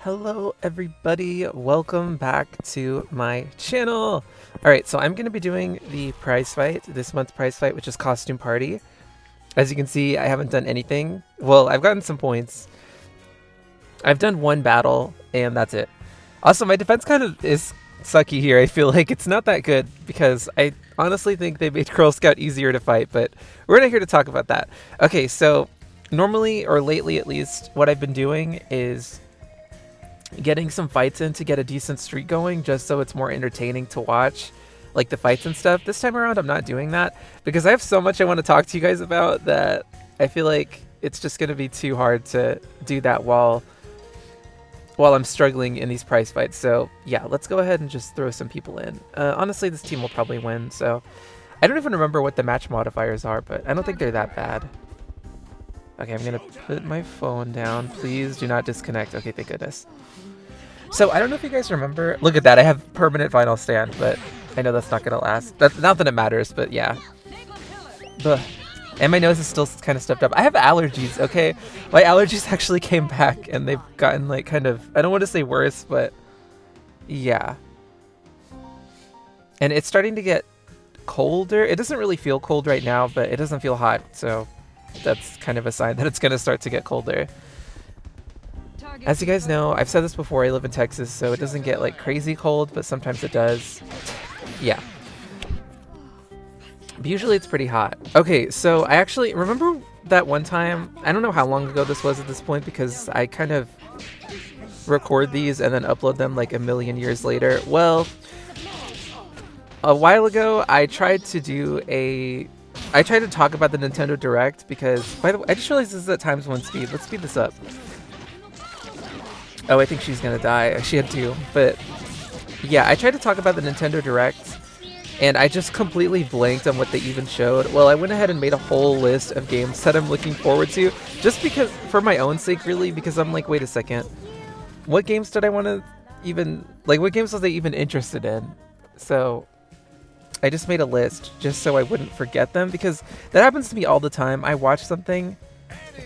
Hello everybody, welcome back to my channel. Alright, so I'm going to be doing the prize fight, this month's prize fight, which is Costume Party. As you can see, I haven't done anything. Well, I've gotten some points. I've done one battle, and that's it. Also, my defense kind of is sucky here. I feel like it's not that good, because I honestly think they made Girl Scout easier to fight, but we're not here to talk about that. Okay, so normally, or lately at least, what I've been doing is getting some fights in to get a decent streak going, just so it's more entertaining to watch, like the fights and stuff. This time around I'm not doing that because I have so much I want to talk to you guys about that I feel like it's just going to be too hard to do that while I'm struggling in these prize fights. So yeah, let's go ahead and just throw some people in. Honestly, this team will probably win, so I don't even remember what the match modifiers are, but I don't think they're that bad. Okay, I'm gonna put my phone down. Please do not disconnect. Okay, thank goodness. So I don't know if you guys remember. Look at that. I have permanent vinyl stand, but I know that's not gonna last. Not that it matters, but yeah. Ugh. And my nose is still kind of stuffed up. I have allergies. Okay, my allergies actually came back, and they've gotten like kind of. I don't want to say worse, but yeah. And it's starting to get colder. It doesn't really feel cold right now, but it doesn't feel hot. So that's kind of a sign that it's gonna start to get colder. As you guys know, I've said this before, I live in Texas, so it doesn't get like crazy cold, but sometimes it does. Yeah. But usually it's pretty hot. Okay, so I actually remember that one time, I don't know how long ago this was at this point, because I kind of record these and then upload them like a million years later. Well, a while ago, I tried to talk about the Nintendo Direct because, by the way, I just realized this is at times 1 speed. Let's speed this up. Oh, I think she's gonna die. She had 2, but yeah, I tried to talk about the Nintendo Direct, and I just completely blanked on what they even showed. Well, I went ahead and made a whole list of games that I'm looking forward to, just because, for my own sake, really, because I'm like, wait a second, what games did I want to even, like, what games was I even interested in? So I just made a list just so I wouldn't forget them, because that happens to me all the time. I watch something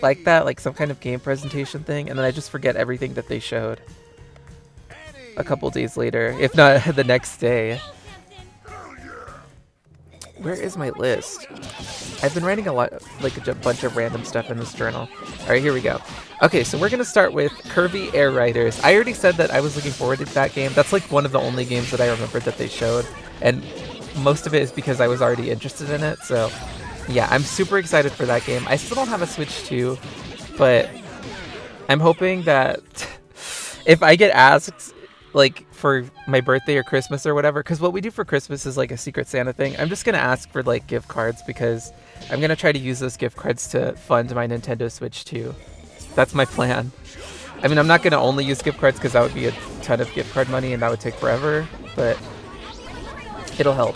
like that, like some kind of game presentation thing, and then I just forget everything that they showed a couple days later, if not the next day. Where is my list? I've been writing a lot, like a bunch of random stuff in this journal. Alright, here we go. Okay, so we're gonna start with Curvy Air Riders. I already said that I was looking forward to that game. That's like one of the only games that I remembered that they showed, and most of it is because I was already interested in it, so yeah, I'm super excited for that game. I still don't have a Switch 2, but I'm hoping that if I get asked, like, for my birthday or Christmas or whatever, because what we do for Christmas is like a Secret Santa thing, I'm just going to ask for like gift cards, because I'm going to try to use those gift cards to fund my Nintendo Switch 2. That's my plan. I mean, I'm not going to only use gift cards because that would be a ton of gift card money and that would take forever, but it'll help.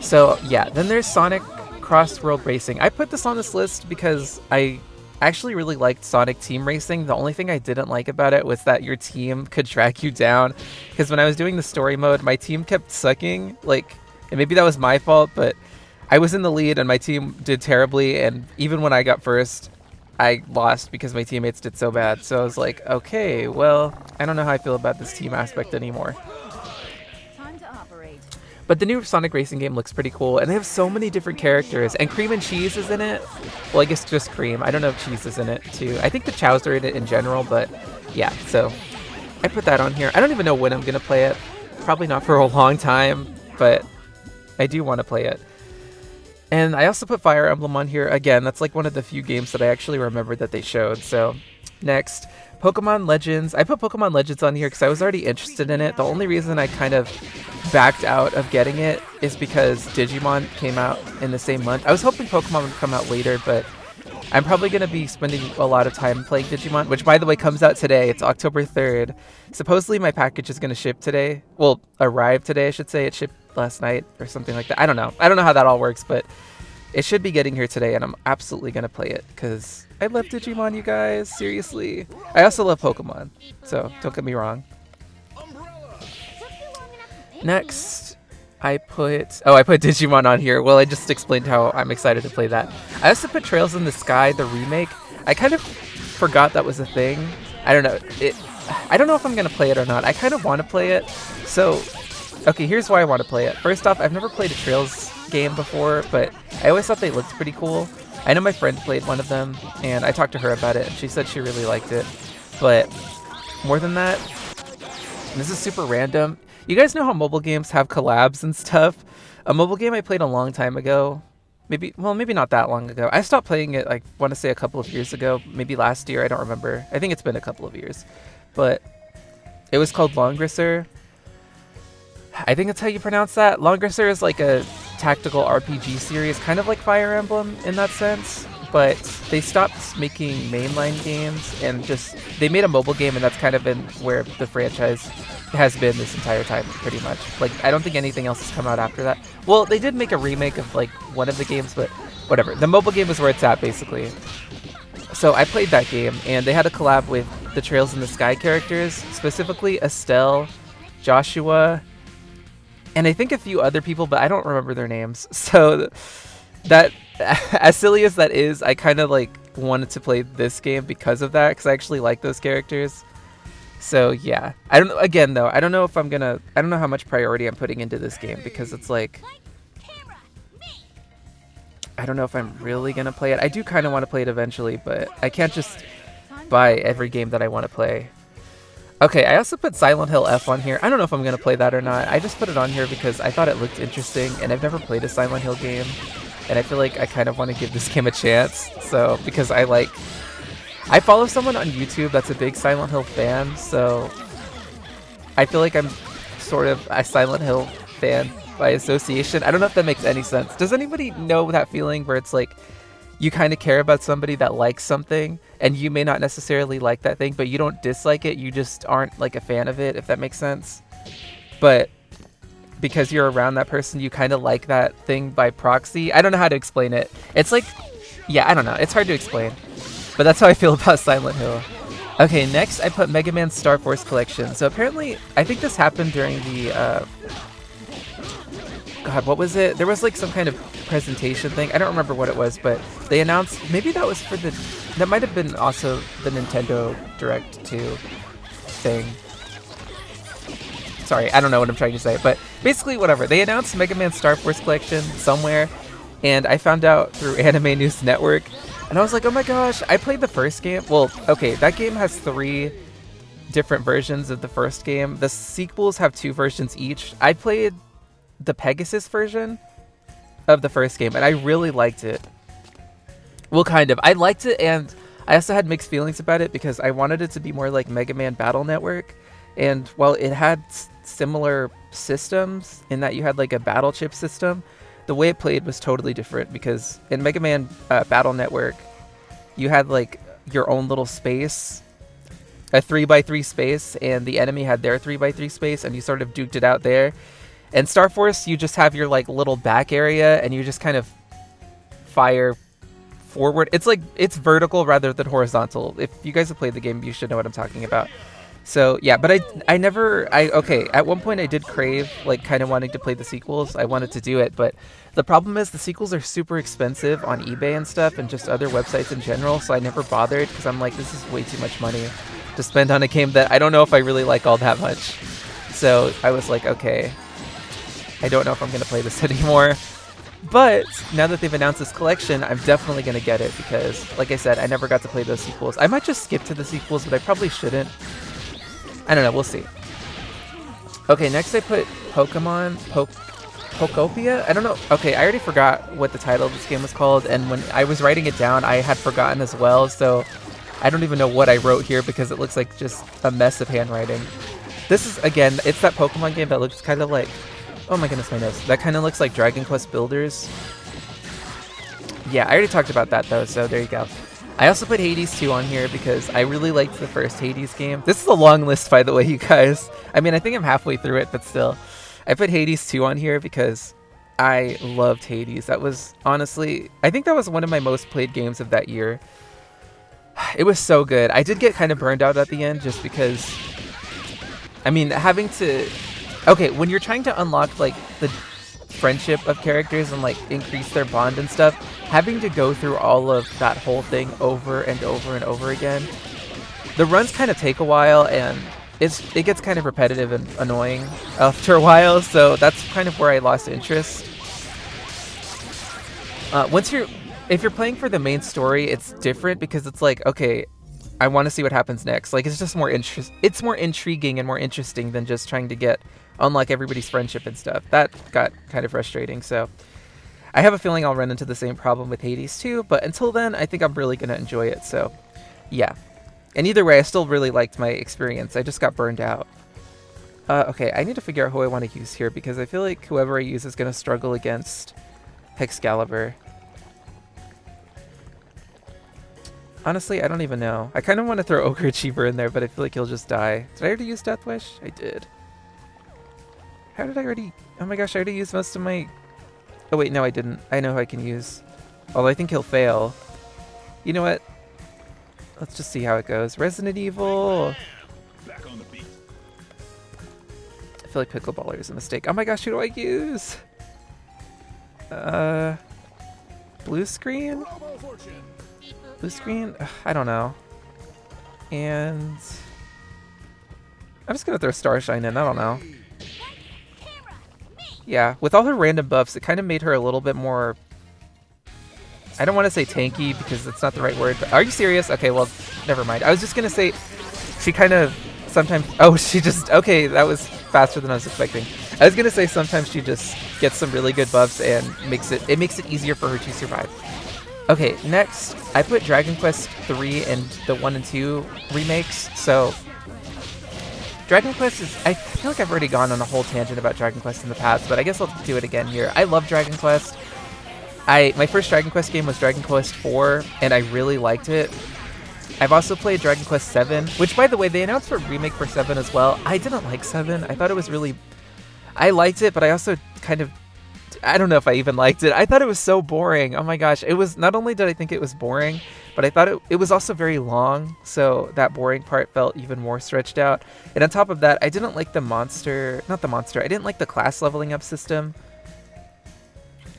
So yeah, then there's Sonic Cross World Racing. I put this on this list because I actually really liked Sonic Team Racing. The only thing I didn't like about it was that your team could drag you down, because when I was doing the story mode, my team kept sucking, like, and maybe that was my fault, but I was in the lead and my team did terribly, and even when I got first, I lost because my teammates did so bad. So I was like, okay, well, I don't know how I feel about this team aspect anymore. But the new Sonic Racing game looks pretty cool, and they have so many different characters, and Cream and Cheese is in it. Well, I guess just Cream. I don't know if Cheese is in it, too. I think the Chows are in it in general, but yeah, so I put that on here. I don't even know when I'm going to play it. Probably not for a long time, but I do want to play it. And I also put Fire Emblem on here. Again, that's like one of the few games that I actually remembered that they showed. So next, Pokemon Legends. I put Pokemon Legends on here because I was already interested in it. The only reason I kind of backed out of getting it is because Digimon came out in the same month. I was hoping Pokemon would come out later, but I'm probably going to be spending a lot of time playing Digimon, which, by the way, comes out today. It's October 3rd. Supposedly my package is going to ship today. Well, arrive today, I should say. It shipped last night or something like that. I don't know. I don't know how that all works, but it should be getting here today, and I'm absolutely going to play it because I love Digimon, you guys. Seriously. I also love Pokemon, so don't get me wrong. Next, I put Digimon on here. Well, I just explained how I'm excited to play that. I also put Trails in the Sky, the remake. I kind of forgot that was a thing. I don't know. I don't know if I'm going to play it or not. I kind of want to play it. So, okay, here's why I want to play it. First off, I've never played a Trails game before, but I always thought they looked pretty cool. I know my friend played one of them, and I talked to her about it, and she said she really liked it. But more than that, this is super random. You guys know how mobile games have collabs and stuff? A mobile game I played a long time ago, maybe not that long ago. I stopped playing it, like, I want to say a couple of years ago, maybe last year, I don't remember. I think it's been a couple of years. But it was called Longrisser. I think that's how you pronounce that. Longrisser is like a tactical RPG series, kind of like Fire Emblem in that sense, but they stopped making mainline games and just they made a mobile game, and that's kind of been where the franchise has been this entire time, pretty much. Like, I don't think anything else has come out after that. Well, they did make a remake of like one of the games, but whatever. The mobile game is where it's at, basically. So I played that game, and they had a collab with the Trails in the Sky characters, specifically Estelle, Joshua, and I think a few other people, but I don't remember their names. So that, as silly as that is, I kind of like wanted to play this game because of that, because I actually like those characters. So yeah, I don't know. Again, though, I don't know if I don't know how much priority I'm putting into this game, because it's like, I don't know if I'm really gonna play it. I do kind of want to play it eventually, but I can't just buy every game that I want to play. Okay, I also put Silent Hill F on here. I don't know if I'm going to play that or not. I just put it on here because I thought it looked interesting, and I've never played a Silent Hill game, and I feel like I kind of want to give this game a chance. So, because I follow someone on YouTube that's a big Silent Hill fan, so I feel like I'm sort of a Silent Hill fan by association. I don't know if that makes any sense. Does anybody know that feeling where it's like, you kind of care about somebody that likes something, and you may not necessarily like that thing, but you don't dislike it, you just aren't like a fan of it, if that makes sense. But because you're around that person, you kind of like that thing by proxy. I don't know how to explain it. It's like, yeah, I don't know. It's hard to explain. But that's how I feel about Silent Hill. Okay, next I put Mega Man Star Force Collection. So apparently, I think this happened during the, God, what was it? There was like some kind of presentation thing. I don't remember what it was, but they announced, maybe that was for that might have been also the Nintendo Direct 2 thing. Sorry, I don't know what I'm trying to say, but basically whatever. They announced Mega Man Star Force Collection somewhere, and I found out through Anime News Network, and I was like, oh my gosh, I played the first game. Well, okay, that game has 3 different versions of the first game. The sequels have 2 versions each. I played the Pegasus version of the first game, and I really liked it. Well, kind of. I liked it, and I also had mixed feelings about it because I wanted it to be more like Mega Man Battle Network, and while it had similar systems in that you had like a battle chip system, the way it played was totally different, because in Mega Man Battle Network, you had like your own little space, a 3x3 space, and the enemy had their 3x3 space, and you sort of duked it out there. And Star Force, you just have your like little back area, and you just kind of fire forward. It's like, it's vertical rather than horizontal. If you guys have played the game, you should know what I'm talking about. So yeah, but okay, at one point I did crave like kind of wanting to play the sequels. I wanted to do it, but the problem is the sequels are super expensive on eBay and stuff, and just other websites in general, so I never bothered, because I'm like, this is way too much money to spend on a game that I don't know if I really like all that much. So I was like, okay, I don't know if I'm going to play this anymore. But now that they've announced this collection, I'm definitely going to get it, because, like I said, I never got to play those sequels. I might just skip to the sequels, but I probably shouldn't. I don't know, we'll see. Okay, next I put Pokemon Pokopia? I don't know. Okay, I already forgot what the title of this game was called, and when I was writing it down, I had forgotten as well, so I don't even know what I wrote here because it looks like just a mess of handwriting. This is, again, it's that Pokemon game that looks kind of like, oh my goodness, my nose. That kind of looks like Dragon Quest Builders. Yeah, I already talked about that though, so there you go. I also put Hades 2 on here because I really liked the first Hades game. This is a long list, by the way, you guys. I mean, I think I'm halfway through it, but still. I put Hades 2 on here because I loved Hades. That was, honestly, I think that was one of my most played games of that year. It was so good. I did get kind of burned out at the end just because, I mean, having to... Okay, when you're trying to unlock, like, the friendship of characters and, like, increase their bond and stuff, having to go through all of that whole thing over and over and over again, the runs kind of take a while, and it gets kind of repetitive and annoying after a while, so that's kind of where I lost interest. If you're playing for the main story, it's different because it's like, okay, I want to see what happens next. Like, it's just more it's more intriguing and more interesting than just trying to unlock everybody's friendship and stuff. That got kind of frustrating, so I have a feeling I'll run into the same problem with Hades too, but until then, I think I'm really going to enjoy it, so yeah. And either way, I still really liked my experience. I just got burned out. Okay, I need to figure out who I want to use here, because I feel like whoever I use is going to struggle against Excalibur. Honestly, I don't even know. I kind of want to throw Ogre Achiever in there, but I feel like he'll just die. Did I already use Death Wish? I did. How did I already... Oh my gosh, I already used most of my... Oh wait, no I didn't. I know who I can use. Although I think he'll fail. You know what? Let's just see how it goes. Resident Evil! I feel like Pickleballer is a mistake. Oh my gosh, who do I use? Blue screen? Blue screen? Ugh, I don't know. And... I'm just gonna throw Starshine in, I don't know. Yeah, with all her random buffs, it kind of made her a little bit more... I don't want to say tanky because that's not the right word. But are you serious? Okay, well, never mind. I was just gonna say she kind of sometimes... Oh, she just... Okay, that was faster than I was expecting. I was gonna say sometimes she just gets some really good buffs and makes it easier for her to survive. Okay, next, I put Dragon Quest 3 and the 1 and 2 remakes, so... Dragon Quest is... I feel like I've already gone on a whole tangent about Dragon Quest in the past, but I guess I'll do it again here. I love Dragon Quest. My first Dragon Quest game was Dragon Quest 4, and I really liked it. I've also played Dragon Quest 7, which, by the way, they announced a remake for 7 as well. I didn't like 7. I thought it was really... I liked it, but I also kind of... I don't know if I even liked it. I thought it was so boring. Oh my gosh. It was... Not only did I think it was boring, but I thought it was also very long, so that boring part felt even more stretched out. And on top of that, I didn't like the monster... Not the monster. I didn't like the class leveling up system.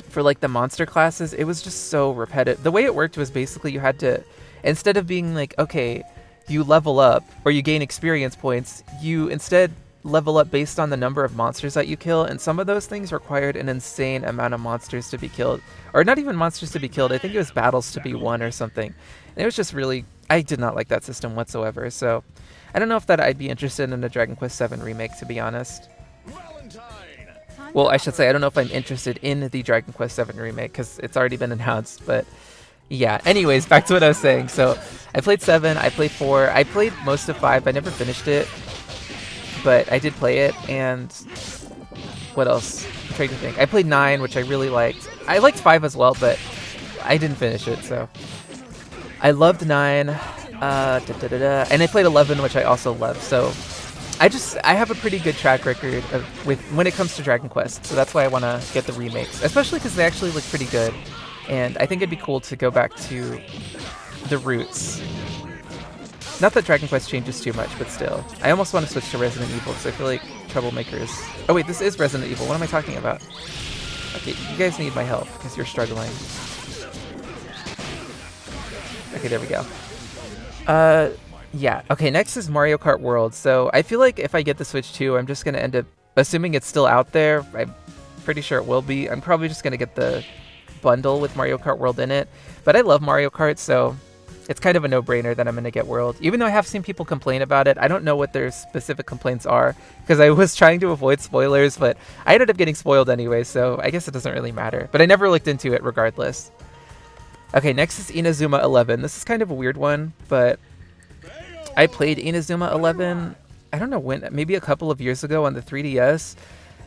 For like the monster classes, it was just so repetitive. The way it worked was basically you had to... Instead of being like, okay, you level up, or you gain experience points, you instead level up based on the number of monsters that you kill, and some of those things required an insane amount of monsters to be killed. Or not even monsters to be killed, I think it was battles to be won or something. And it was just really... I did not like that system whatsoever, so... I don't know if that I'd be interested in a Dragon Quest 7 remake, to be honest. Well, I should say, I don't know if I'm interested in the Dragon Quest 7 remake, because it's already been announced, but... Yeah, anyways, back to what I was saying. So, I played 7, I played 4, I played most of 5, I never finished it. But I did play it, and... What else? I'm trying to think. I played 9, which I really liked. I liked 5 as well, but I didn't finish it, so... I loved 9, and I played 11, which I also loved, so... I have a pretty good track record when it comes to Dragon Quest, so that's why I want to get the remakes. Especially because they actually look pretty good. And I think it'd be cool to go back to the roots. Not that Dragon Quest changes too much, but still. I almost want to switch to Resident Evil, because I feel like Troublemaker is... Oh wait, this is Resident Evil. What am I talking about? Okay, you guys need my help, because you're struggling. Okay, there we go. Yeah. Okay, next is Mario Kart World. So I feel like if I get the Switch 2, I'm just going to end up... Assuming it's still out there, I'm pretty sure it will be. I'm probably just going to get the bundle with Mario Kart World in it. But I love Mario Kart, so it's kind of a no-brainer that I'm going to get World. Even though I have seen people complain about it, I don't know what their specific complaints are, because I was trying to avoid spoilers, but I ended up getting spoiled anyway, so I guess it doesn't really matter. But I never looked into it regardless. Okay, next is Inazuma 11. This is kind of a weird one, but I played Inazuma 11, I don't know when, maybe a couple of years ago on the 3DS,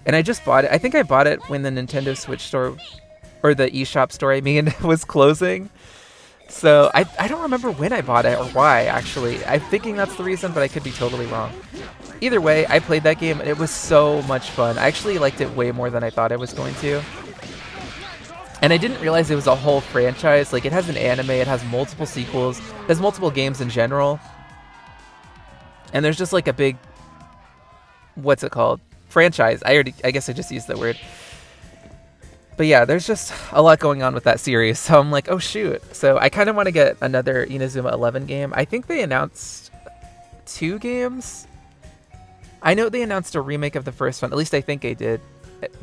and I just bought it. I think I bought it when the Nintendo Switch store, or the eShop store, I mean, was closing. So I don't remember when I bought it or why, actually. I'm thinking that's the reason, but I could be totally wrong. Either way, I played that game, and it was so much fun. I actually liked it way more than I thought I was going to. And I didn't realize it was a whole franchise. Like, it has an anime, it has multiple sequels, it has multiple games in general. And there's just like a big, what's it called? Franchise. I guess I just used that word. But yeah, there's just a lot going on with that series. So I'm like, oh shoot. So I kind of want to get another Inazuma 11 game. I think they announced 2 games. I know they announced a remake of the first one. At least I think they did.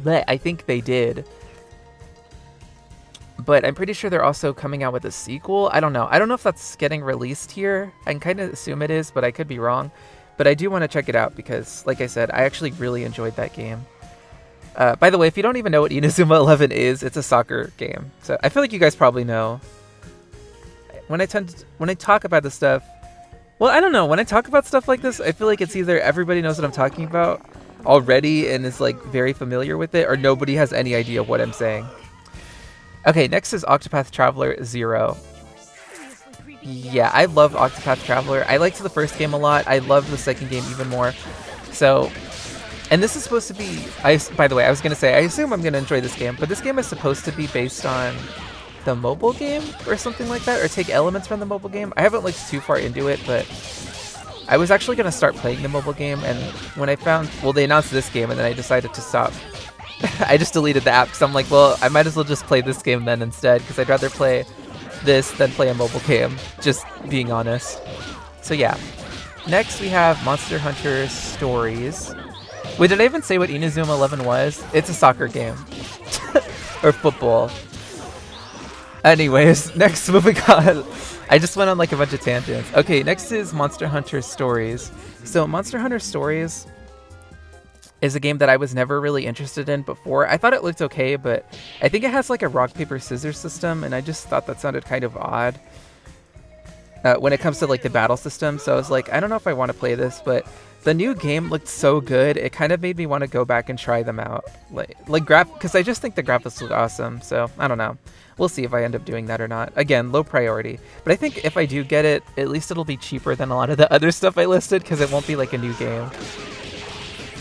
I think they did. But I'm pretty sure they're also coming out with a sequel. I don't know. I don't know if that's getting released here. I can kind of assume it is, but I could be wrong. But I do want to check it out because, like I said, I actually really enjoyed that game. By the way, if you don't even know what Inazuma 11 is, it's a soccer game. So I feel like you guys probably know. When I talk about this stuff, well, I don't know. When I talk about stuff like this, I feel like it's either everybody knows what I'm talking about already and is like very familiar with it, or nobody has any idea what I'm saying. Okay, next is Octopath Traveler 0. Yeah, I love Octopath Traveler. I liked the first game a lot. I loved the second game even more. So, and this is supposed to be, by the way, I was going to say, I assume I'm going to enjoy this game, but this game is supposed to be based on the mobile game or something like that, or take elements from the mobile game. I haven't looked too far into it, but I was actually going to start playing the mobile game, and when I found, well, they announced this game, and then I decided to stop. I just deleted the app because I'm like, well, I might as well just play this game then instead, because I'd rather play this than play a mobile game, just being honest. So yeah. Next we have Monster Hunter Stories. Wait, did I even say what Inazuma 11 was? It's a soccer game. Or football. Anyways, next, moving on. I just went on like a bunch of tangents. Okay, next is Monster Hunter Stories. So Monster Hunter Stories is a game that I was never really interested in before. I thought it looked okay, but I think it has like a rock, paper, scissors system, and I just thought that sounded kind of odd when it comes to like the battle system. So I was like, I don't know if I want to play this, but the new game looked so good, it kind of made me want to go back and try them out. Because I just think the graphics look awesome, so I don't know. We'll see if I end up doing that or not. Again, low priority. But I think if I do get it, at least it'll be cheaper than a lot of the other stuff I listed, because it won't be like a new game.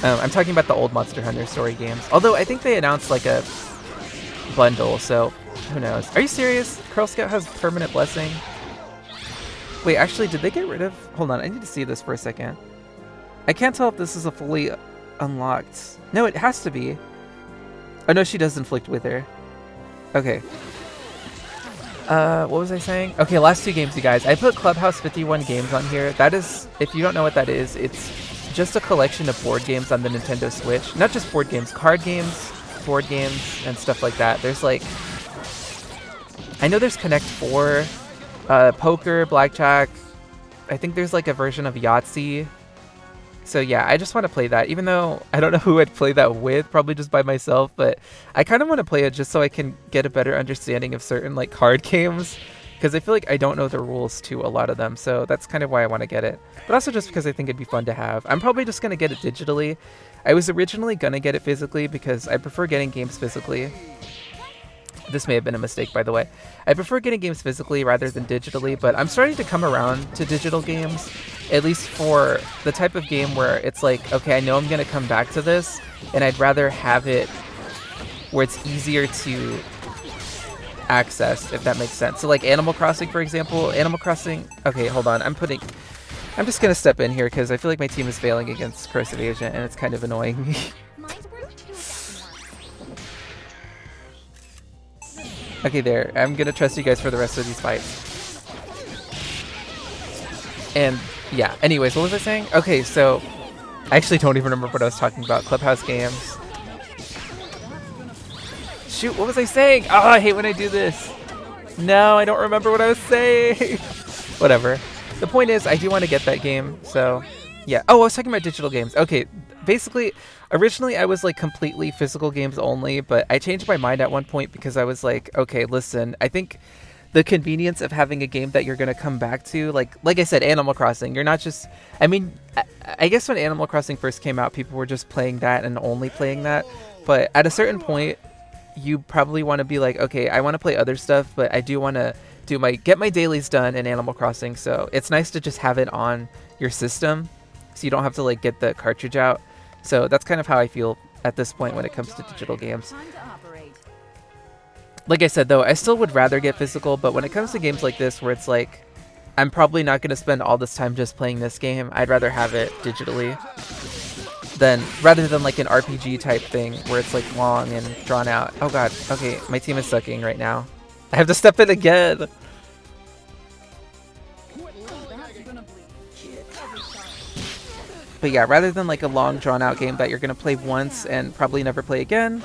I'm talking about the old Monster Hunter Story games. Although I think they announced like a bundle, so who knows. Are you serious? Girl Scout has permanent blessing? Wait, actually, did they get rid of... Hold on, I need to see this for a second. I can't tell if this is a fully unlocked... No, it has to be. Oh no, she does inflict wither. Okay. What was I saying? Okay, last 2 games, you guys. I put Clubhouse 51 games on here. That is, if you don't know what that is, it's just a collection of board games on the Nintendo Switch. Not just board games, card games, board games, and stuff like that. There's like... I know there's Connect 4, poker, blackjack. I think there's like a version of Yahtzee. So yeah, I just want to play that, even though I don't know who I'd play that with, probably just by myself, but I kind of want to play it just so I can get a better understanding of certain like card games, because I feel like I don't know the rules to a lot of them, so that's kind of why I want to get it. But also just because I think it'd be fun to have. I'm probably just going to get it digitally. I was originally going to get it physically because I prefer getting games physically. This may have been a mistake, by the way. I prefer getting games physically rather than digitally, but I'm starting to come around to digital games, at least for the type of game where it's like, okay, I know I'm going to come back to this, and I'd rather have it where it's easier to access, if that makes sense. So like Animal Crossing, for example. Animal Crossing... Okay, hold on. I'm just going to step in here because I feel like my team is failing against Corrosive Agent, and it's kind of annoying me. Okay, there. I'm gonna trust you guys for the rest of these fights. And, yeah. Anyways, what was I saying? Okay, so... I actually don't even remember what I was talking about. Clubhouse games. Shoot, what was I saying? Oh, I hate when I do this. No, I don't remember what I was saying. Whatever. The point is, I do want to get that game, so... Yeah. Oh, I was talking about digital games. Okay, basically... Originally, I was like completely physical games only, but I changed my mind at one point because I was like, okay, listen, I think the convenience of having a game that you're going to come back to, like I said, Animal Crossing, you're not just, I mean, I guess when Animal Crossing first came out, people were just playing that and only playing that, but at a certain point, you probably want to be like, okay, I want to play other stuff, but I do want to get my dailies done in Animal Crossing, so it's nice to just have it on your system, so you don't have to like get the cartridge out. So that's kind of how I feel at this point when it comes to digital games. Like I said, though, I still would rather get physical, but when it comes to games like this where it's like, I'm probably not going to spend all this time just playing this game, I'd rather have it digitally rather than like an RPG type thing where it's like long and drawn out. Oh god, okay, my team is sucking right now. I have to step in again. But yeah, rather than like a long drawn-out game that you're going to play once and probably never play again,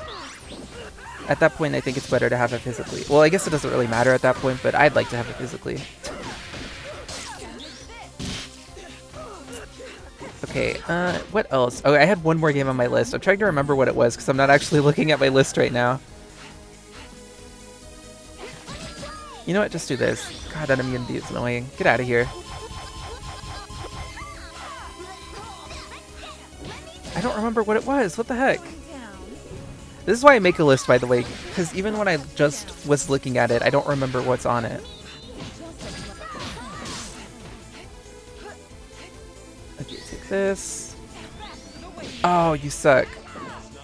at that point I think it's better to have it physically. Well, I guess it doesn't really matter at that point, but I'd like to have it physically. Okay, what else? Oh, I had one more game on my list. I'm trying to remember what it was because I'm not actually looking at my list right now. You know what? Just do this. God, that immunity is annoying. Get out of here. I don't remember what it was. What the heck? This is why I make a list, by the way, because even when I just was looking at it, I don't remember what's on it. Okay, take this. Oh, you suck.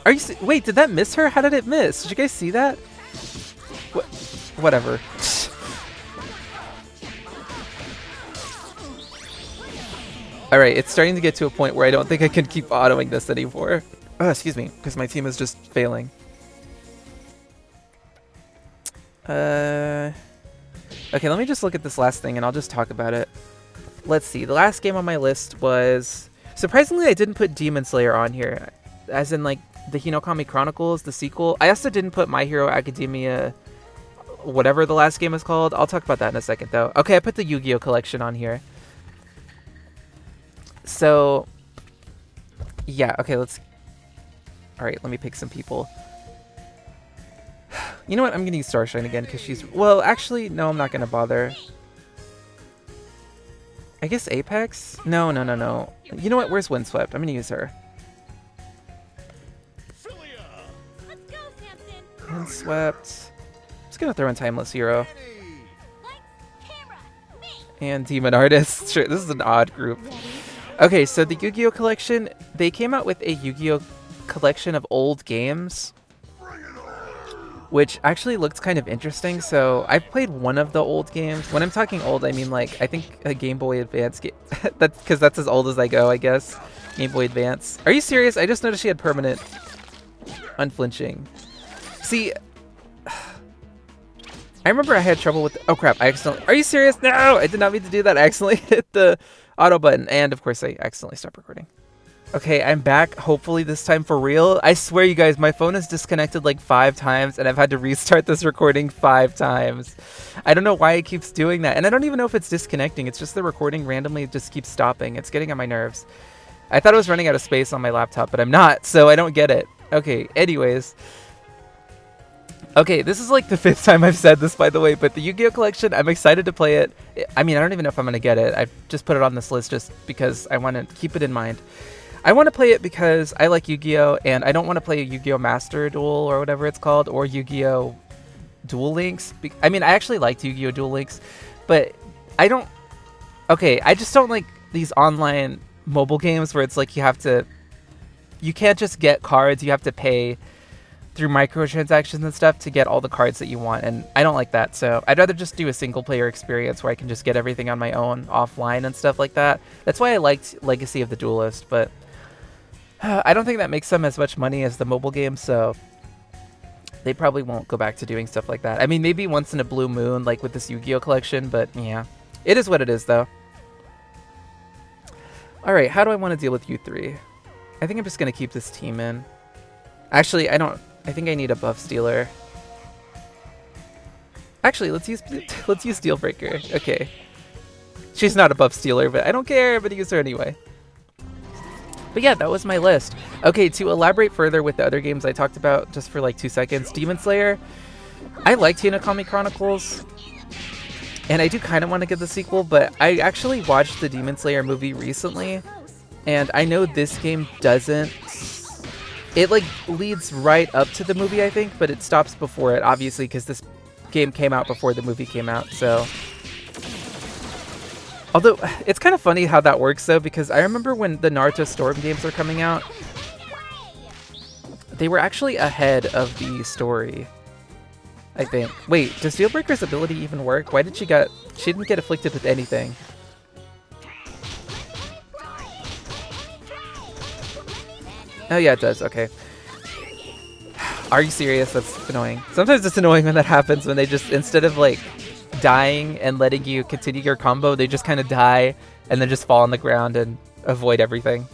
Are you? Wait, did that miss her? How did it miss? Did you guys see that? Whatever. Alright, it's starting to get to a point where I don't think I can keep autoing this anymore. Oh, excuse me, because my team is just failing. Okay, let me just look at this last thing and I'll just talk about it. Let's see, the last game on my list was... Surprisingly, I didn't put Demon Slayer on here. As in, like, the Hinokami Chronicles, the sequel. I also didn't put My Hero Academia... whatever the last game is called. I'll talk about that in a second, though. Okay, I put the Yu-Gi-Oh! Collection on here. So... yeah, okay, let's... Alright, let me pick some people. You know what? I'm going to use Starshine again because she's... Well, actually, no, I'm not going to bother. I guess Apex? No. You know what? Where's Windswept? I'm going to use her. Windswept. I'm just going to throw in Timeless Hero. And Demon Artist. Sure, this is an odd group. Okay, so the Yu-Gi-Oh! Collection, they came out with a Yu-Gi-Oh! Collection of old games, which actually looks kind of interesting. So I've played one of the old games. When I'm talking old, I mean like I think a Game Boy Advance game. That's because that's as old as I go, I guess. Game Boy Advance. Are you serious? I just noticed she had permanent unflinching. See, I remember I had trouble with... oh crap! I accidentally... Are you serious? No, I did not mean to do that. I accidentally hit the auto button, and of course I accidentally stopped recording. Okay, I'm back, hopefully this time for real. I swear you guys, my phone is disconnected like 5 times and I've had to restart this recording 5 times. I don't know why it keeps doing that. And I don't even know if it's disconnecting. It's just the recording randomly just keeps stopping. It's getting on my nerves. I thought I was running out of space on my laptop, but I'm not, so I don't get it. Okay, anyways. Okay, this is like the 5th time I've said this, by the way, but the Yu-Gi-Oh! Collection, I'm excited to play it. I mean, I don't even know if I'm going to get it. I just put it on this list just because I want to keep it in mind. I want to play it because I like Yu-Gi-Oh! And I don't want to play a Yu-Gi-Oh! Master Duel or whatever it's called, or Yu-Gi-Oh! Duel Links. I mean, I actually liked Yu-Gi-Oh! Duel Links, but I don't... Okay, I just don't like these online mobile games where it's like you have to... You can't just get cards, you have to pay through microtransactions and stuff to get all the cards that you want, and I don't like that, so I'd rather just do a single-player experience where I can just get everything on my own, offline and stuff like that. That's why I liked Legacy of the Duelist, but... I don't think that makes them as much money as the mobile game, so they probably won't go back to doing stuff like that. I mean, maybe once in a blue moon, like with this Yu-Gi-Oh! Collection, but yeah. It is what it is, though. Alright, how do I want to deal with you 3? I think I'm just going to keep this team in. Actually, I think I need a buff stealer. Actually, let's use Dealbreaker. Okay. She's not a buff stealer, but I don't care, but I use her anyway. But yeah, that was my list. Okay, to elaborate further with the other games I talked about, just for like 2 seconds, Demon Slayer. I liked Hinokami Chronicles, and I do kind of want to get the sequel, but I actually watched the Demon Slayer movie recently, and I know this game doesn't... It like leads right up to the movie, I think, but it stops before it, obviously, because this game came out before the movie came out, so... Although, it's kind of funny how that works, though, because I remember when the Naruto Storm games were coming out, they were actually ahead of the story, I think. Wait, does Dealbreaker's ability even work? Why did she didn't get afflicted with anything. Oh yeah, it does, okay. Are you serious? That's annoying. Sometimes it's annoying when that happens, when they just, instead of like, dying and letting you continue your combo, they just kind of die and then just fall on the ground and avoid everything.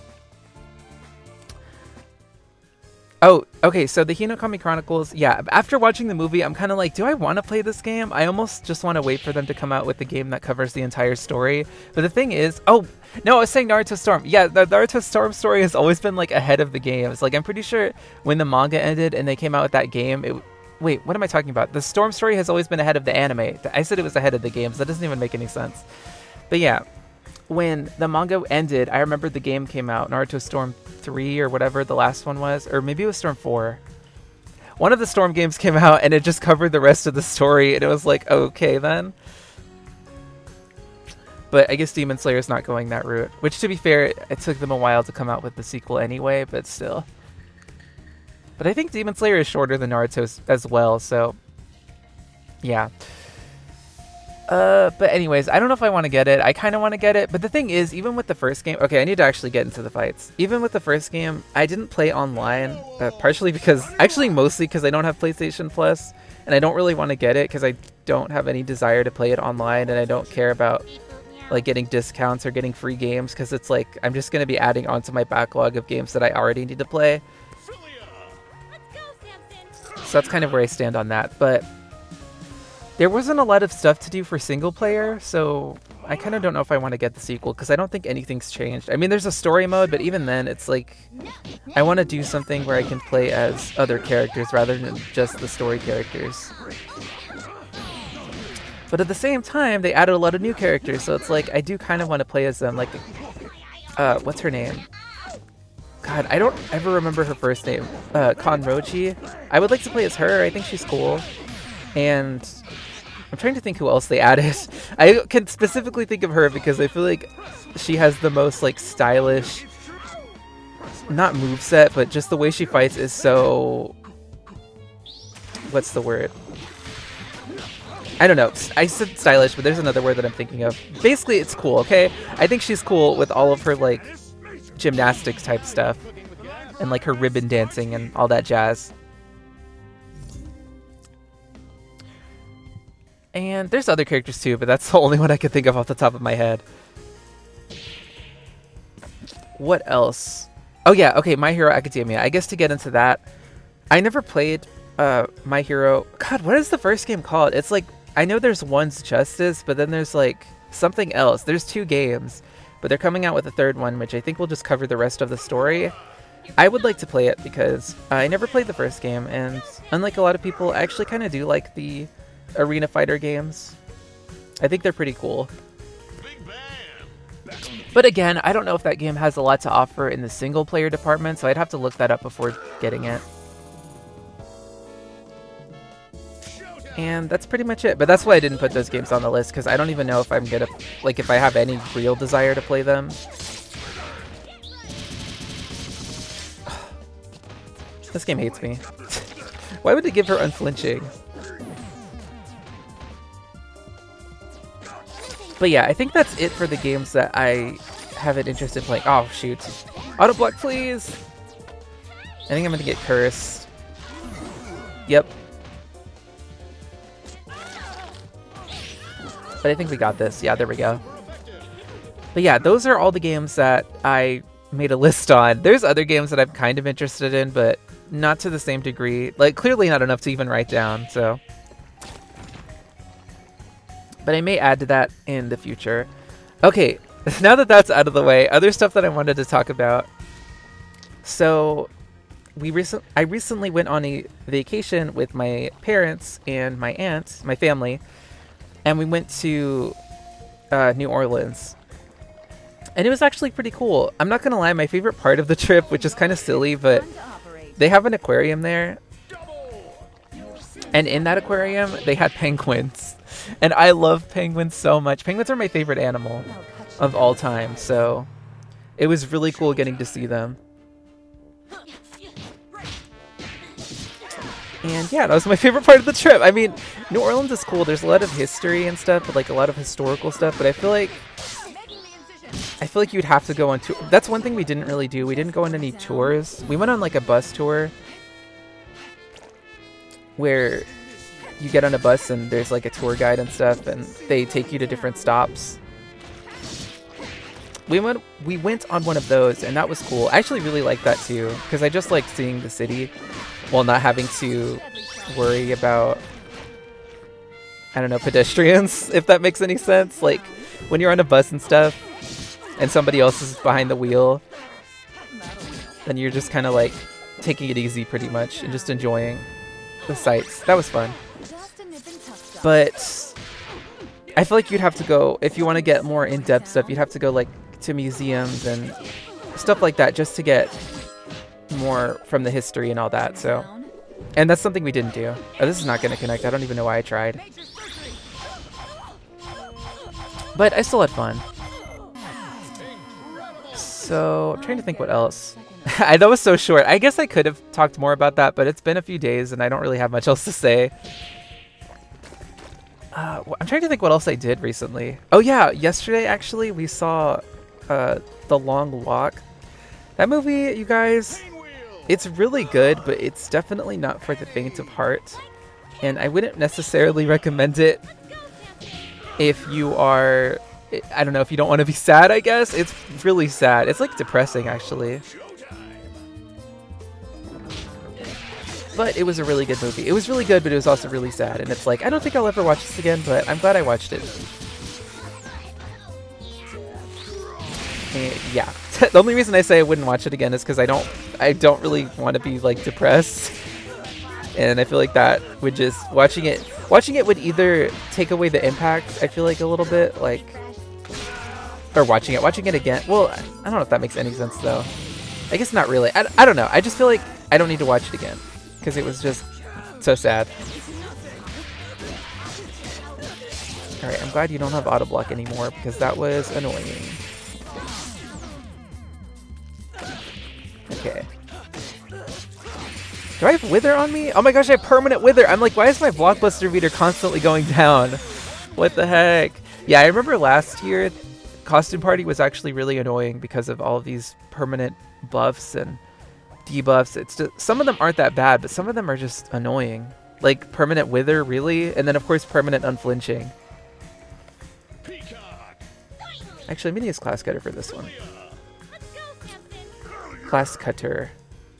Oh, okay, so the Hinokami Chronicles, yeah, after watching the movie, I'm kind of like, do I want to play this game? I almost just want to wait for them to come out with the game that covers the entire story. But the thing is, oh, no, I was saying Naruto Storm. Yeah, the Naruto Storm story has always been, like, ahead of the games. Like, I'm pretty sure when the manga ended and they came out with that game, wait, what am I talking about? The Storm story has always been ahead of the anime. I said it was ahead of the games. That doesn't even make any sense. But yeah, when the manga ended, I remember the game came out, Naruto Storm 3 or whatever the last one was, or maybe it was Storm 4. One of the Storm games came out and it just covered the rest of the story, and it was like, okay then. But I guess Demon Slayer is not going that route, which, to be fair, it took them a while to come out with the sequel anyway, but still. But I think Demon Slayer is shorter than Naruto as well, so yeah. But anyways, I don't know if I want to get it. I kind of want to get it, but the thing is, even with the first game, okay, I need to actually get into the fights. Even with the first game, I didn't play online, partially because, actually mostly because I don't have PlayStation Plus, and I don't really want to get it because I don't have any desire to play it online, and I don't care about like getting discounts or getting free games, because it's like I'm just going to be adding onto my backlog of games that I already need to play. So that's kind of where I stand on that, but there wasn't a lot of stuff to do for single player, so I kind of don't know if I want to get the sequel, because I don't think anything's changed. I mean, there's a story mode, but even then, it's like, I want to do something where I can play as other characters rather than just the story characters. But at the same time, they added a lot of new characters, so it's like, I do kind of want to play as them, like, what's her name? God, I don't ever remember her first name. Konrochi. I would like to play as her. I think she's cool. And I'm trying to think who else they added. I can specifically think of her because I feel like she has the most, like, stylish, not moveset, but just the way she fights is so, what's the word? I don't know. I said stylish, but there's another word that I'm thinking of. Basically, it's cool, okay? I think she's cool with all of her, like, gymnastics type stuff. And, like, her ribbon dancing and all that jazz. And there's other characters too, but that's the only one I can think of off the top of my head. What else? Oh yeah, okay, My Hero Academia. I guess to get into that, I never played My Hero... God, what is the first game called? It's like, I know there's One's Justice, but then there's like something else. There's 2 games, but they're coming out with a 3rd one, which I think will just cover the rest of the story. I would like to play it because I never played the first game, and unlike a lot of people, I actually kind of do like the arena fighter games. I think they're pretty cool. But again, I don't know if that game has a lot to offer in the single player department, so I'd have to look that up before getting it. And that's pretty much it. But that's why I didn't put those games on the list, because I don't even know if I'm gonna, like, if I have any real desire to play them. This game hates me. Why would it give her unflinching? But yeah, I think that's it for the games that I have an interest in playing. Oh, shoot. Auto block, please! I think I'm gonna get cursed. Yep. But I think we got this. Yeah, there we go. But yeah, those are all the games that I made a list on. There's other games that I'm kind of interested in, but not to the same degree. Like, clearly not enough to even write down, so... But I may add to that in the future. Okay, now that that's out of the way, other stuff that I wanted to talk about. So, I recently went on a vacation with my parents and my aunt, my family, and we went to New Orleans. And it was actually pretty cool. I'm not gonna lie, my favorite part of the trip, which is kind of silly, but they have an aquarium there. And in that aquarium, they had penguins. And I love penguins so much. Penguins are my favorite animal of all time, so it was really cool getting to see them. And yeah, that was my favorite part of the trip. I mean, New Orleans is cool. There's a lot of history and stuff, but like a lot of historical stuff, but I feel like you'd have to go on tour. That's one thing we didn't really do. We didn't go on any tours. We went on like a bus tour where you get on a bus and there's like a tour guide and stuff, and they take you to different stops. we went on one of those, and that was cool. I actually really liked that too, because I just like seeing the city while not having to worry about, I don't know, pedestrians, if that makes any sense. Like when you're on a bus and stuff and somebody else is behind the wheel, then you're just kind of like taking it easy pretty much and just enjoying the sights. That was fun. But I feel like you'd have to go, if you want to get more in-depth stuff, you'd have to go like to museums and stuff like that just to get more from the history and all that. So, and that's something we didn't do. Oh, this is not going to connect. I don't even know why I tried. But I still had fun. So I'm trying to think what else. That was so short. I guess I could have talked more about that, but it's been a few days and I don't really have much else to say. I'm trying to think what else I did recently. Oh yeah, yesterday actually we saw The Long Walk. That movie, you guys, it's really good, but it's definitely not for the faint of heart. And I wouldn't necessarily recommend it if you are, I don't know, if you don't want to be sad, I guess. It's really sad. It's like depressing actually. But it was a really good movie. It was really good, but it was also really sad. And it's like, I don't think I'll ever watch this again, but I'm glad I watched it. And yeah. The only reason I say I wouldn't watch it again is because I don't really want to be like depressed. And I feel like that would just, watching it would either take away the impact, I feel like a little bit, like, or watching it again. Well, I don't know if that makes any sense though. I guess not really. I don't know. I just feel like I don't need to watch it again, because it was just so sad. Alright, I'm glad you don't have auto block anymore, because that was annoying. Okay. Do I have Wither on me? Oh my gosh, I have permanent Wither! I'm like, why is my Blockbuster meter constantly going down? What the heck? Yeah, I remember last year, Costume Party was actually really annoying because of all of these permanent buffs and debuffs. It's just, some of them aren't that bad, but some of them are just annoying. Like permanent Wither, really? And then of course permanent Unflinching. Actually, I'm gonna use Class Cutter for this one. Class Cutter.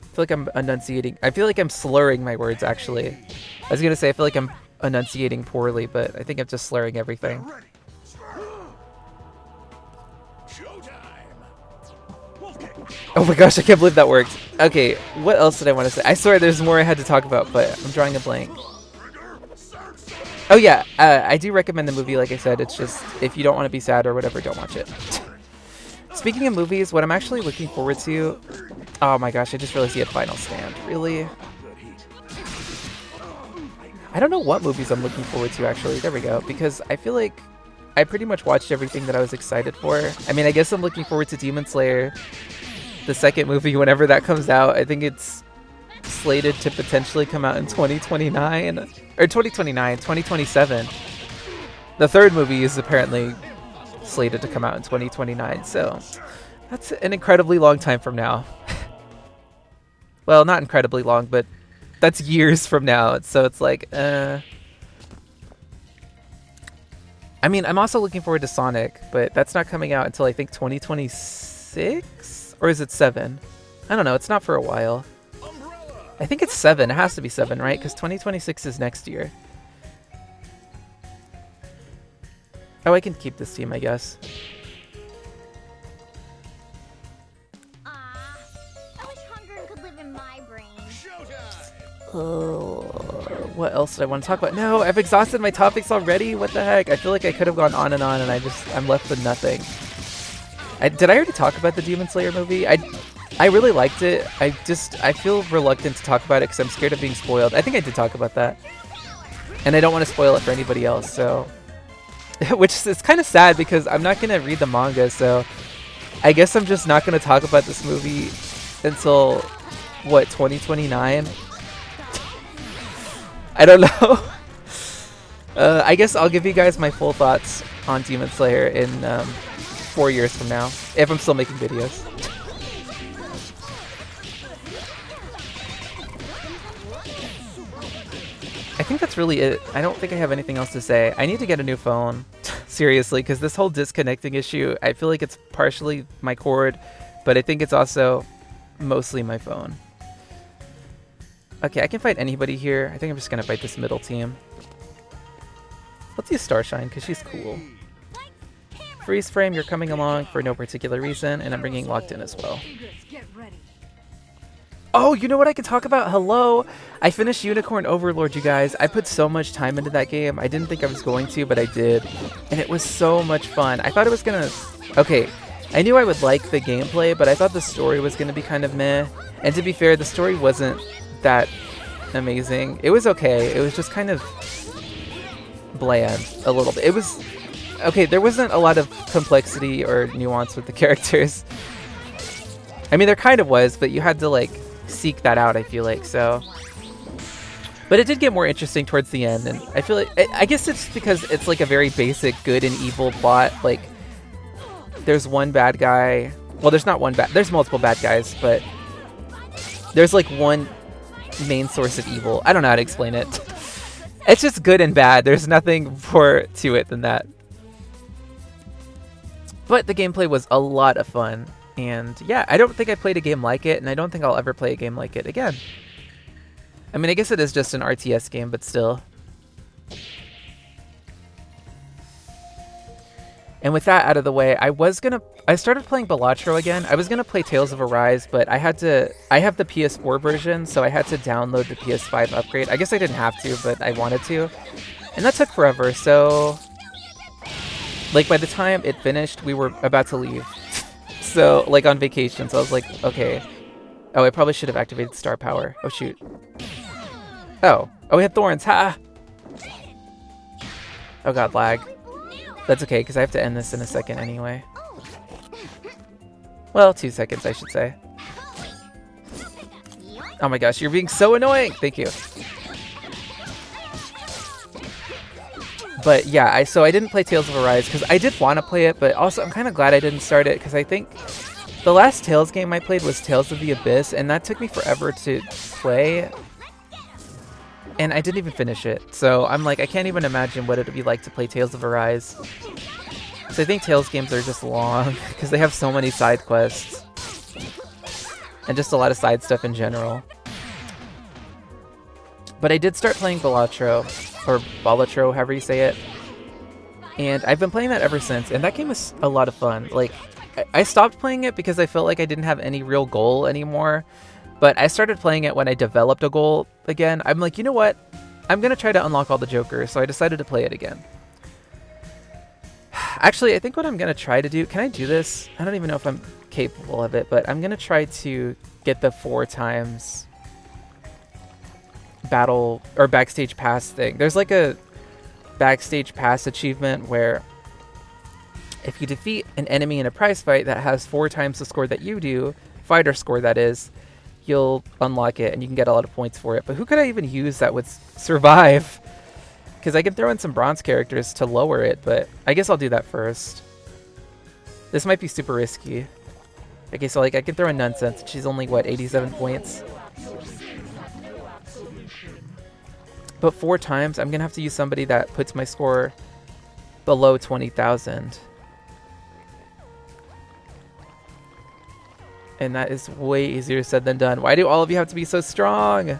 I feel like I'm enunciating. I feel like I'm slurring my words, actually. I was gonna say, I feel like I'm enunciating poorly, but I think I'm just slurring everything. Oh my gosh, I can't believe that worked. Okay, what else did I want to say? I swear there's more I had to talk about, but I'm drawing a blank. Oh yeah, I do recommend the movie, like I said. It's just, if you don't want to be sad or whatever, don't watch it. Speaking of movies, what I'm actually looking forward to... Oh my gosh, I just realized you had Final Stand. Really? I don't know what movies I'm looking forward to, actually. There we go. Because I feel like I pretty much watched everything that I was excited for. I mean, I guess I'm looking forward to Demon Slayer, the second movie, whenever that comes out. I think it's slated to potentially come out in 2029. Or 2027. The third movie is apparently slated to come out in 2029. So that's an incredibly long time from now. Well, not incredibly long, but that's years from now. So it's like, I mean, I'm also looking forward to Sonic, but that's not coming out until I think 2026? Or is it 7? I don't know. It's not for a while. I think it's 7. It has to be 7, right? Because 2026 is next year. Oh, I can keep this team, I guess. Oh, what else did I want to talk about? No, I've exhausted my topics already. What the heck? I feel like I could have gone on, and I'm left with nothing. Did I already talk about the Demon Slayer movie? I really liked it. I feel reluctant to talk about it because I'm scared of being spoiled. I think I did talk about that. And I don't want to spoil it for anybody else, so... Which is kind of sad because I'm not going to read the manga, so... I guess I'm just not going to talk about this movie until, what, 2029? I don't know. I guess I'll give you guys my full thoughts on Demon Slayer in 4 years from now, if I'm still making videos. I think that's really it. I don't think I have anything else to say. I need to get a new phone, seriously, because this whole disconnecting issue, I feel like it's partially my cord, but I think it's also mostly my phone. Okay, I can fight anybody here. I think I'm just going to fight this middle team. Let's use Starshine, because she's cool. Freeze frame, you're coming along for no particular reason, and I'm bringing Locked In as well. Oh, you know what I can talk about? Hello! I finished Unicorn Overlord, you guys. I put so much time into that game. I didn't think I was going to, but I did. And it was so much fun. I thought it was gonna... Okay, I knew I would like the gameplay, but I thought the story was gonna be kind of meh. And to be fair, the story wasn't that amazing. It was okay. It was just kind of bland a little bit. It was... Okay, there wasn't a lot of complexity or nuance with the characters. I mean, there kind of was, but you had to, like, seek that out, I feel like, so... But it did get more interesting towards the end, and I feel like... I guess it's because it's, like, a very basic good and evil plot. Like, there's one bad guy... Well, there's not one bad... There's multiple bad guys, but... There's, like, one main source of evil. I don't know how to explain it. It's just good and bad. There's nothing more to it than that. But the gameplay was a lot of fun. And yeah, I don't think I played a game like it, and I don't think I'll ever play a game like it again. I mean, I guess it is just an RTS game, but still. And with that out of the way, I started playing Balatro again. I was gonna play Tales of Arise, but I have the PS4 version, so I had to download the PS5 upgrade. I guess I didn't have to, but I wanted to. And that took forever, so... Like, by the time it finished, we were about to leave. So, like, on vacation, so I was like, okay. Oh, I probably should have activated Star Power. Oh, shoot. Oh, we had Thorns, ha! Oh god, lag. That's okay, because I have to end this in a second anyway. Well, 2 seconds, I should say. Oh my gosh, you're being so annoying! Thank you. But yeah, so I didn't play Tales of Arise because I did want to play it, but also I'm kind of glad I didn't start it because I think the last Tales game I played was Tales of the Abyss, and that took me forever to play, and I didn't even finish it. So I'm like, I can't even imagine what it would be like to play Tales of Arise. So I think Tales games are just long because they have so many side quests and just a lot of side stuff in general. But I did start playing Balatro, or Balatro, however you say it, and I've been playing that ever since, and that game is a lot of fun. Like, I stopped playing it because I felt like I didn't have any real goal anymore, but I started playing it when I developed a goal again. I'm like, you know what? I'm gonna try to unlock all the Jokers, so I decided to play it again. Actually, I think what I'm gonna try to do... Can I do this? I don't even know if I'm capable of it, but I'm gonna try to get the 4 times... battle or backstage pass thing. There's like a backstage pass achievement where if you defeat an enemy in a prize fight that has 4 times the score that you do, fighter score that is, you'll unlock it and you can get a lot of points for it. But who could I even use that would survive? Because I can throw in some bronze characters to lower it, but I guess I'll do that first. This might be super risky. Okay, so like I can throw in Nonsense. She's only, what, 87 points? But 4 times, I'm going to have to use somebody that puts my score below 20,000. And that is way easier said than done. Why do all of you have to be so strong?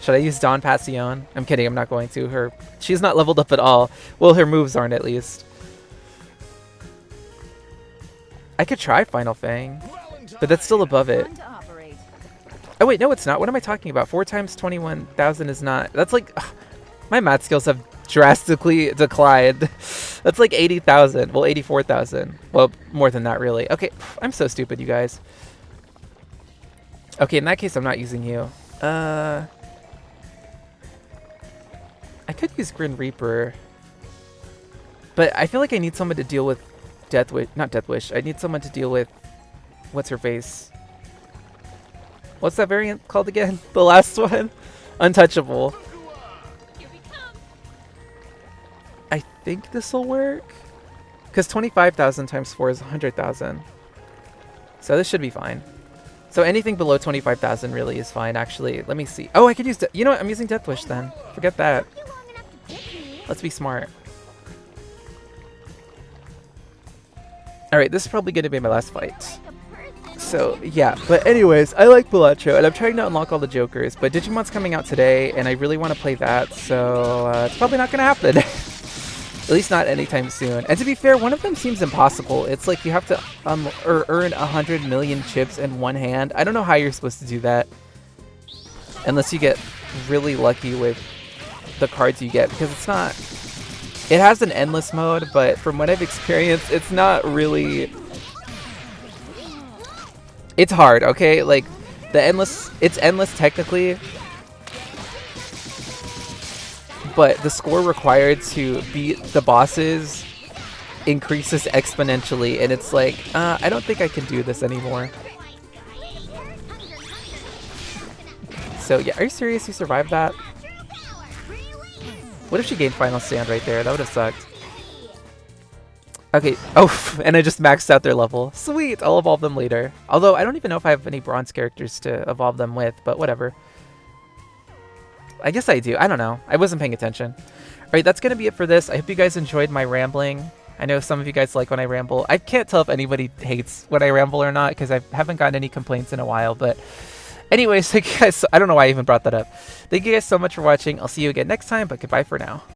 Should I use Dawn Passion? I'm kidding, I'm not going to. She's not leveled up at all. Well, her moves aren't, at least. I could try Final Fang, but that's still above it. Oh wait, no it's not. What am I talking about? 4 times 21,000 is not... That's like... Ugh, my math skills have drastically declined. That's like 80,000. Well, 84,000. Well, more than that, really. Okay, I'm so stupid, you guys. Okay, in that case, I'm not using you. I could use Grin Reaper. But I feel like I need someone to deal with Death Wish. Not Death Wish. I need someone to deal with... What's her face? What's that variant called again? The last one? Untouchable. I think this will work. Because 25,000 times 4 is 100,000. So this should be fine. So anything below 25,000 really is fine, actually. Let me see. Oh, I could use... You know what? I'm using Death Wish then. Forget that. Let's be smart. Alright, this is probably going to be my last fight. So, yeah. But anyways, I like Bellotro, and I'm trying to unlock all the Jokers. But Digimon's coming out today, and I really want to play that, so it's probably not going to happen. At least not anytime soon. And to be fair, one of them seems impossible. It's like you have to earn 100 million chips in one hand. I don't know how you're supposed to do that. Unless you get really lucky with the cards you get, because it's not... It has an endless mode, but from what I've experienced, it's not really... It's hard, okay? Like, it's endless technically, but the score required to beat the bosses increases exponentially, and it's like, I don't think I can do this anymore. So yeah, are you serious? You survived that? What if she gained Final Stand right there? That would have sucked. Okay, oh, and I just maxed out their level. Sweet, I'll evolve them later. Although, I don't even know if I have any bronze characters to evolve them with, but whatever. I guess I do, I don't know. I wasn't paying attention. Alright, that's gonna be it for this. I hope you guys enjoyed my rambling. I know some of you guys like when I ramble. I can't tell if anybody hates when I ramble or not, because I haven't gotten any complaints in a while, but... Anyways, thank you guys, I don't know why I even brought that up. Thank you guys so much for watching. I'll see you again next time, but goodbye for now.